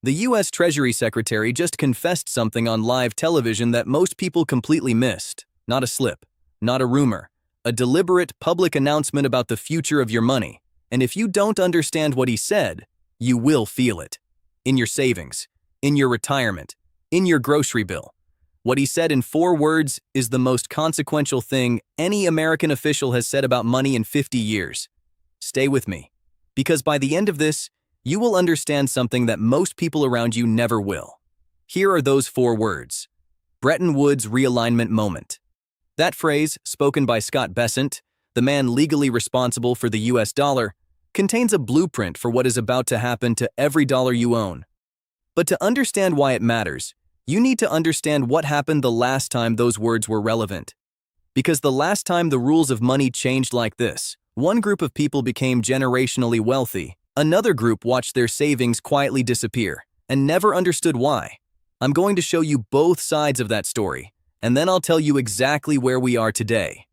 The U.S. Treasury Secretary just confessed something on live television that most people completely missed. Not a slip, not a rumor, a deliberate public announcement about the future of your money. And if you don't understand what he said, you will feel it. In your savings, in your retirement, in your grocery bill. What he said in 4 words is the most consequential thing any American official has said about money in 50 years. Stay with me, because by the end of this, you will understand something that most people around you never will. Here are those 4 words. Bretton Woods realignment moment. That phrase, spoken by Scott Bessent, the man legally responsible for the US dollar, contains a blueprint for what is about to happen to every dollar you own. But to understand why it matters, you need to understand what happened the last time those words were relevant. Because the last time the rules of money changed like this, one group of people became generationally wealthy, another group watched their savings quietly disappear, and never understood why. I'm going to show you both sides of that story, and then I'll tell you exactly where we are today.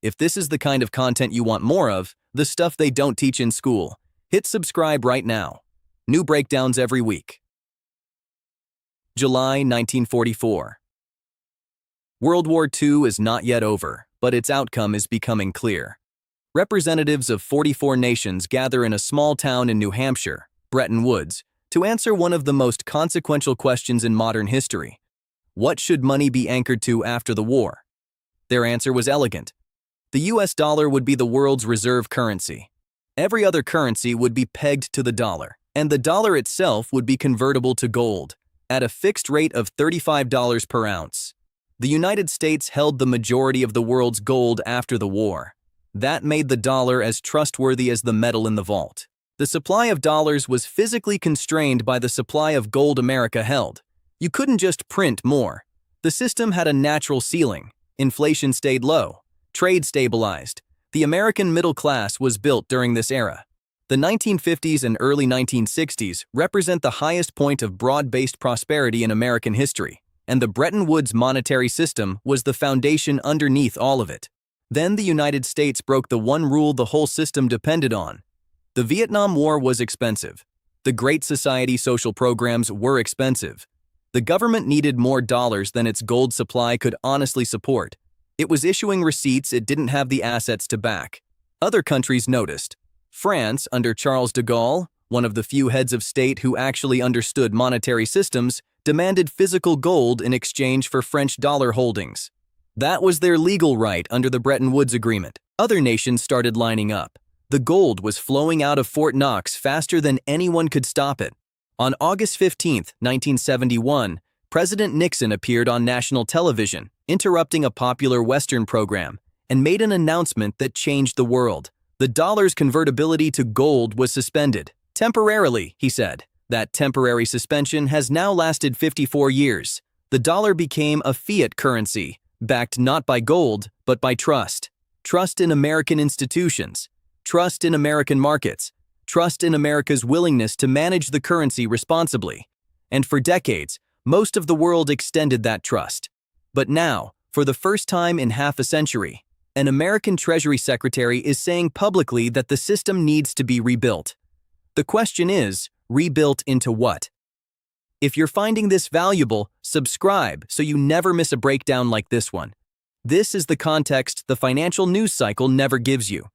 If this is the kind of content you want more of, the stuff they don't teach in school, hit subscribe right now. New breakdowns every week. July 1944. World War II is not yet over, but its outcome is becoming clear. Representatives of 44 nations gather in a small town in New Hampshire, Bretton Woods, to answer one of the most consequential questions in modern history. What should money be anchored to after the war? Their answer was elegant. The US dollar would be the world's reserve currency. Every other currency would be pegged to the dollar, and the dollar itself would be convertible to gold, at a fixed rate of $35 per ounce. The United States held the majority of the world's gold after the war. That made the dollar as trustworthy as the metal in the vault. The supply of dollars was physically constrained by the supply of gold America held. You couldn't just print more. The system had a natural ceiling. Inflation stayed low. Trade stabilized. The American middle class was built during this era. The 1950s and early 1960s represent the highest point of broad-based prosperity in American history, and the Bretton Woods monetary system was the foundation underneath all of it. Then the United States broke the one rule the whole system depended on. The Vietnam War was expensive. The Great Society social programs were expensive. The government needed more dollars than its gold supply could honestly support. It was issuing receipts it didn't have the assets to back. Other countries noticed. France, under Charles de Gaulle, one of the few heads of state who actually understood monetary systems, demanded physical gold in exchange for French dollar holdings. That was their legal right under the Bretton Woods Agreement. Other nations started lining up. The gold was flowing out of Fort Knox faster than anyone could stop it. On August 15, 1971, President Nixon appeared on national television, interrupting a popular Western program, and made an announcement that changed the world. The dollar's convertibility to gold was suspended. Temporarily, he said. That temporary suspension has now lasted 54 years. The dollar became a fiat currency, backed not by gold, but by trust. Trust in American institutions. Trust in American markets. Trust in America's willingness to manage the currency responsibly. And for decades, most of the world extended that trust. But now, for the first time in half a century, an American Treasury Secretary is saying publicly that the system needs to be rebuilt. The question is, rebuilt into what? If you're finding this valuable, subscribe so you never miss a breakdown like this one. This is the context the financial news cycle never gives you.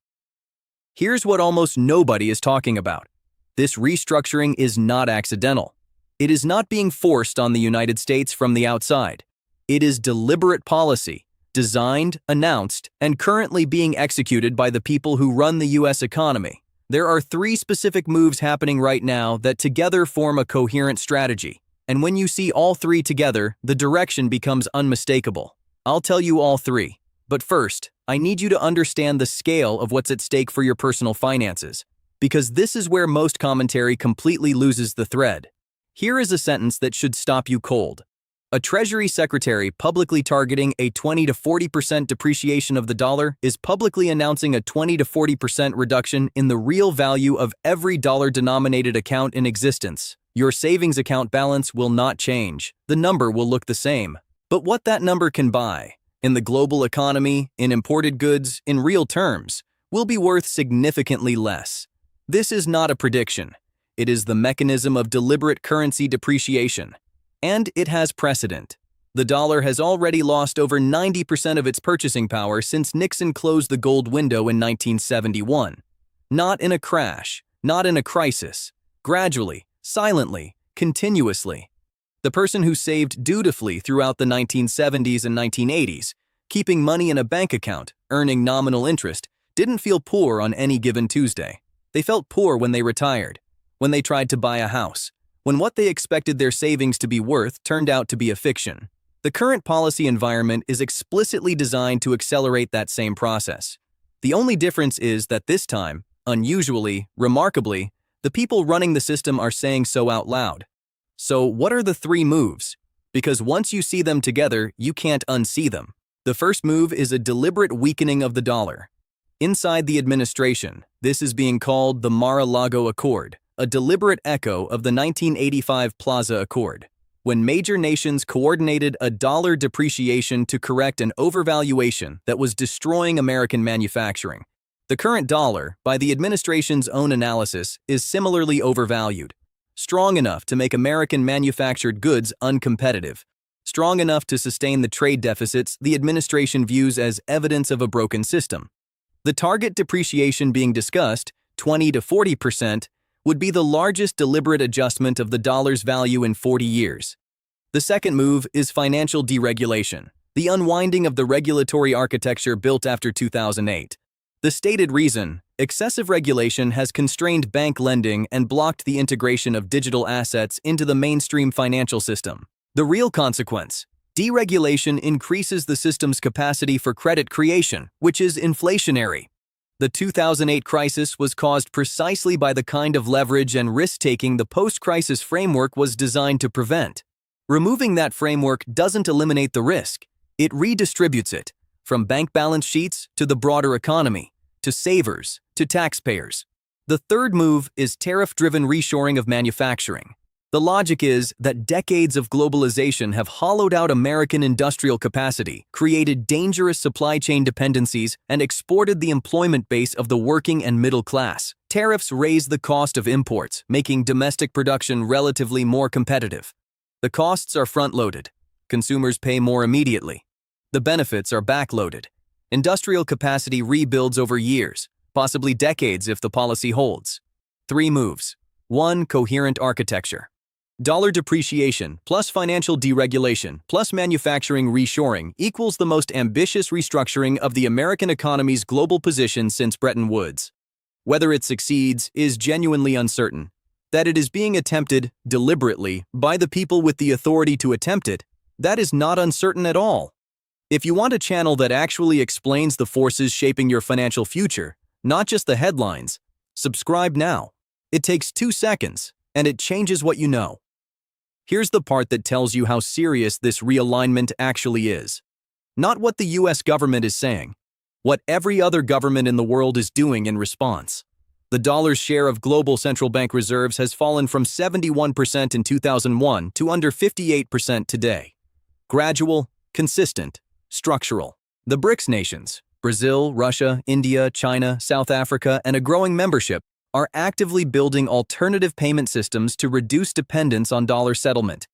Here's what almost nobody is talking about. This restructuring is not accidental. It is not being forced on the United States from the outside. It is deliberate policy, designed, announced, and currently being executed by the people who run the U.S. economy. There are 3 specific moves happening right now that together form a coherent strategy. And when you see all 3 together, the direction becomes unmistakable. I'll tell you all 3. But first, I need you to understand the scale of what's at stake for your personal finances, because this is where most commentary completely loses the thread. Here is a sentence that should stop you cold. A Treasury Secretary publicly targeting a 20 to 40% depreciation of the dollar is publicly announcing a 20 to 40% reduction in the real value of every dollar-denominated account in existence. Your savings account balance will not change. The number will look the same. But what that number can buy, in the global economy, in imported goods, in real terms, will be worth significantly less. This is not a prediction. It is the mechanism of deliberate currency depreciation. And it has precedent. The dollar has already lost over 90% of its purchasing power since Nixon closed the gold window in 1971. Not in a crash, not in a crisis. Gradually, silently, continuously. The person who saved dutifully throughout the 1970s and 1980s, keeping money in a bank account, earning nominal interest, didn't feel poor on any given Tuesday. They felt poor when they retired, when they tried to buy a house, when what they expected their savings to be worth turned out to be a fiction. The current policy environment is explicitly designed to accelerate that same process. The only difference is that this time, unusually, remarkably, the people running the system are saying so out loud. So what are the three moves? Because once you see them together, you can't unsee them. The first move is a deliberate weakening of the dollar. Inside the administration, this is being called the Mar-a-Lago Accord, a deliberate echo of the 1985 Plaza Accord, when major nations coordinated a dollar depreciation to correct an overvaluation that was destroying American manufacturing. The current dollar, by the administration's own analysis, is similarly overvalued, strong enough to make American manufactured goods uncompetitive, strong enough to sustain the trade deficits the administration views as evidence of a broken system. The target depreciation being discussed, 20 to 40%, would be the largest deliberate adjustment of the dollar's value in 40 years. The second move is financial deregulation, the unwinding of the regulatory architecture built after 2008. The stated reason, excessive regulation has constrained bank lending and blocked the integration of digital assets into the mainstream financial system. The real consequence, deregulation increases the system's capacity for credit creation, which is inflationary. The 2008 crisis was caused precisely by the kind of leverage and risk-taking the post-crisis framework was designed to prevent. Removing that framework doesn't eliminate the risk, it redistributes it, from bank balance sheets to the broader economy, to savers, to taxpayers. The third move is tariff-driven reshoring of manufacturing. The logic is that decades of globalization have hollowed out American industrial capacity, created dangerous supply chain dependencies, and exported the employment base of the working and middle class. Tariffs raise the cost of imports, making domestic production relatively more competitive. The costs are front-loaded. Consumers pay more immediately. The benefits are back-loaded. Industrial capacity rebuilds over years, possibly decades if the policy holds. Three moves. 1. Coherent architecture. Dollar depreciation plus financial deregulation plus manufacturing reshoring equals the most ambitious restructuring of the American economy's global position since Bretton Woods. Whether it succeeds is genuinely uncertain. That it is being attempted deliberately by the people with the authority to attempt it, that is not uncertain at all. If you want a channel that actually explains the forces shaping your financial future, not just the headlines, subscribe now. It takes 2 seconds, and it changes what you know. Here's the part that tells you how serious this realignment actually is. Not what the US government is saying, what every other government in the world is doing in response. The dollar's share of global central bank reserves has fallen from 71% in 2001 to under 58% today. Gradual, consistent, structural. The BRICS nations, Brazil, Russia, India, China, South Africa, and a growing membership, are actively building alternative payment systems to reduce dependence on dollar settlement.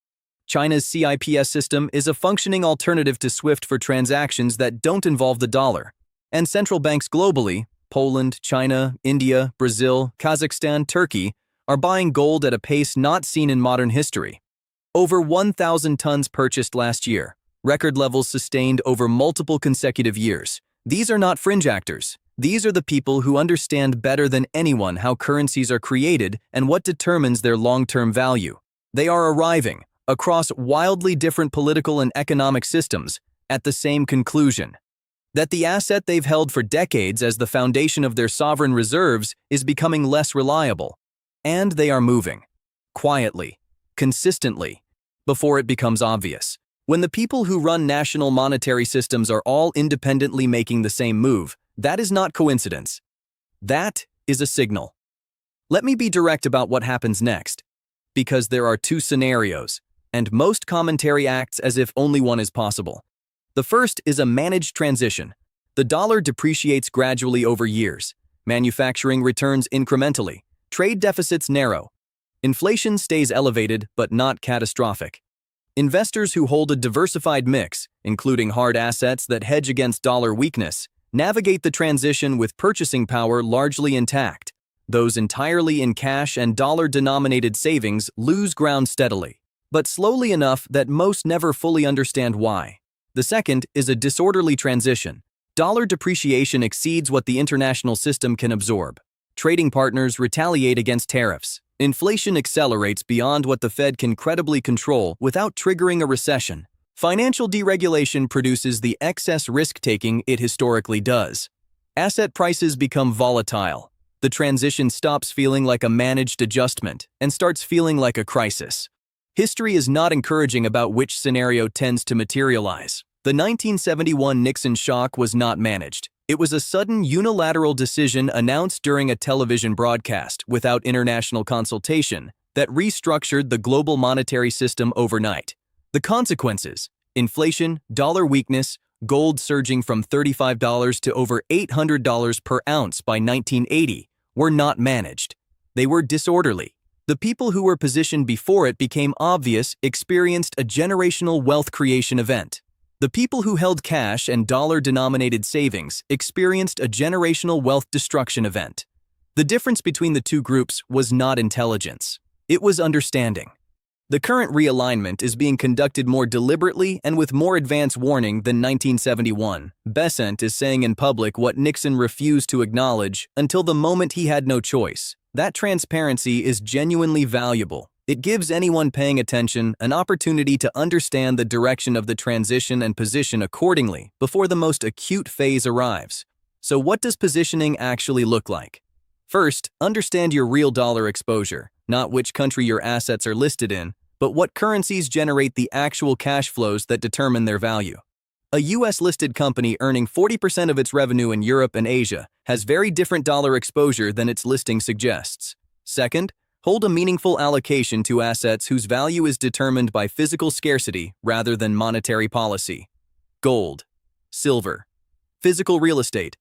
China's CIPS system is a functioning alternative to SWIFT for transactions that don't involve the dollar. And central banks globally, Poland, China, India, Brazil, Kazakhstan, Turkey, are buying gold at a pace not seen in modern history. Over 1,000 tons purchased last year, record levels sustained over multiple consecutive years. These are not fringe actors. These are the people who understand better than anyone how currencies are created and what determines their long-term value. They are arriving, across wildly different political and economic systems, at the same conclusion: that the asset they've held for decades as the foundation of their sovereign reserves is becoming less reliable. And they are moving, quietly, consistently, before it becomes obvious. When the people who run national monetary systems are all independently making the same move, that is not coincidence. That is a signal. Let me be direct about what happens next, because there are 2 scenarios, and most commentary acts as if only one is possible. The first is a managed transition. The dollar depreciates gradually over years. Manufacturing returns incrementally. Trade deficits narrow. Inflation stays elevated but not catastrophic. Investors who hold a diversified mix, including hard assets that hedge against dollar weakness, navigate the transition with purchasing power largely intact. Those entirely in cash and dollar-denominated savings lose ground steadily, but slowly enough that most never fully understand why. The second is a disorderly transition. Dollar depreciation exceeds what the international system can absorb. Trading partners retaliate against tariffs. Inflation accelerates beyond what the Fed can credibly control without triggering a recession. Financial deregulation produces the excess risk-taking it historically does. Asset prices become volatile. The transition stops feeling like a managed adjustment and starts feeling like a crisis. History is not encouraging about which scenario tends to materialize. The 1971 Nixon shock was not managed. It was a sudden unilateral decision announced during a television broadcast without international consultation that restructured the global monetary system overnight. The consequences: inflation, dollar weakness, gold surging from $35 to over $800 per ounce by 1980, were not managed. They were disorderly. The people who were positioned before it became obvious experienced a generational wealth creation event. The people who held cash and dollar-denominated savings experienced a generational wealth destruction event. The difference between the two groups was not intelligence. It was understanding. The current realignment is being conducted more deliberately and with more advance warning than 1971. Besant is saying in public what Nixon refused to acknowledge until the moment he had no choice. That transparency is genuinely valuable. It gives anyone paying attention an opportunity to understand the direction of the transition and position accordingly before the most acute phase arrives. So what does positioning actually look like? First, understand your real dollar exposure, not which country your assets are listed in, but what currencies generate the actual cash flows that determine their value. A US-listed company earning 40% of its revenue in Europe and Asia has very different dollar exposure than its listing suggests. Second, hold a meaningful allocation to assets whose value is determined by physical scarcity rather than monetary policy. Gold, silver, physical real estate,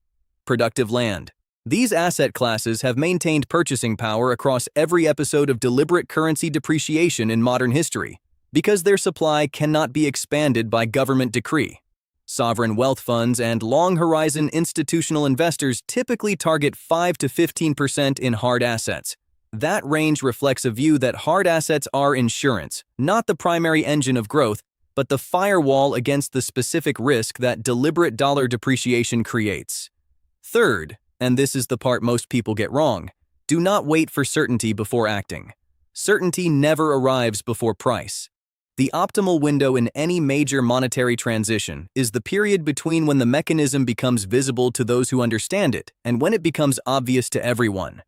productive land. These asset classes have maintained purchasing power across every episode of deliberate currency depreciation in modern history, because their supply cannot be expanded by government decree. Sovereign wealth funds and long-horizon institutional investors typically target 5 to 15% in hard assets. That range reflects a view that hard assets are insurance, not the primary engine of growth, but the firewall against the specific risk that deliberate dollar depreciation creates. Third, and this is the part most people get wrong, do not wait for certainty before acting. Certainty never arrives before price. The optimal window in any major monetary transition is the period between when the mechanism becomes visible to those who understand it and when it becomes obvious to everyone.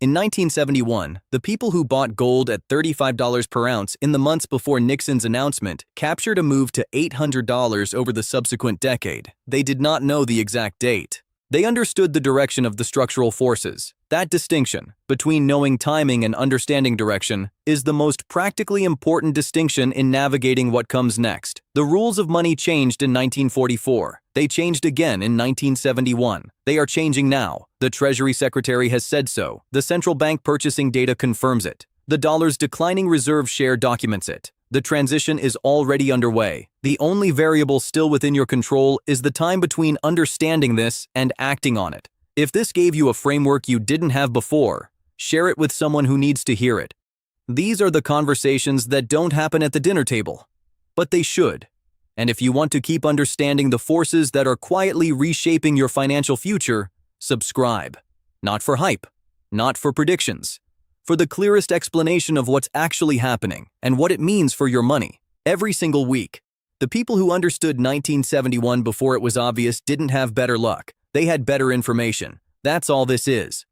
In 1971, the people who bought gold at $35 per ounce in the months before Nixon's announcement captured a move to $800 over the subsequent decade. They did not know the exact date. They understood the direction of the structural forces. That distinction between knowing timing and understanding direction is the most practically important distinction in navigating what comes next. The rules of money changed in 1944. They changed again in 1971. They are changing now. The Treasury Secretary has said so. The central bank purchasing data confirms it. The dollar's declining reserve share documents it. The transition is already underway. The only variable still within your control is the time between understanding this and acting on it. If this gave you a framework you didn't have before, share it with someone who needs to hear it. These are the conversations that don't happen at the dinner table, but they should. And if you want to keep understanding the forces that are quietly reshaping your financial future, subscribe. Not for hype, not for predictions, for the clearest explanation of what's actually happening and what it means for your money. Every single week, the people who understood 1971 before it was obvious didn't have better luck. They had better information. That's all this is.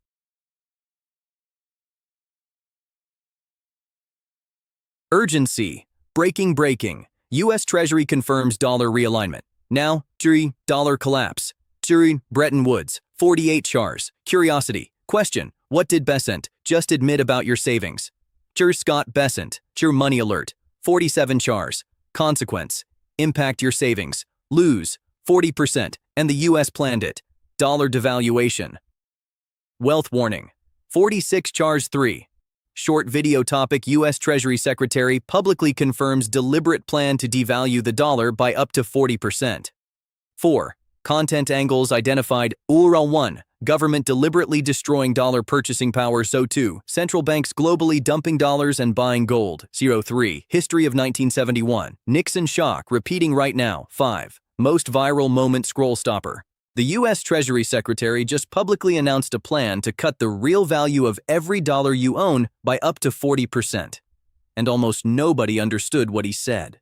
Urgency. Breaking. U.S. Treasury confirms dollar realignment. Now, Treasury, dollar collapse. Treasury, Bretton Woods, 48 chars. Curiosity. Question. What did Besant just admit about your savings? Scott Besant, money alert, 47 chars. Consequence. Impact your savings. Lose 40%, and the U.S. planned it. Dollar devaluation. Wealth warning. 46 chars 3. Short video topic: U.S. Treasury Secretary publicly confirms deliberate plan to devalue the dollar by up to 40%. 4. Content angles identified: URL 1. Government deliberately destroying dollar purchasing power. 2. Central banks globally dumping dollars and buying gold. 3. History of 1971. Nixon shock repeating right now. 5. Most viral moment scroll stopper. The U.S. Treasury Secretary just publicly announced a plan to cut the real value of every dollar you own by up to 40%. And almost nobody understood what he said.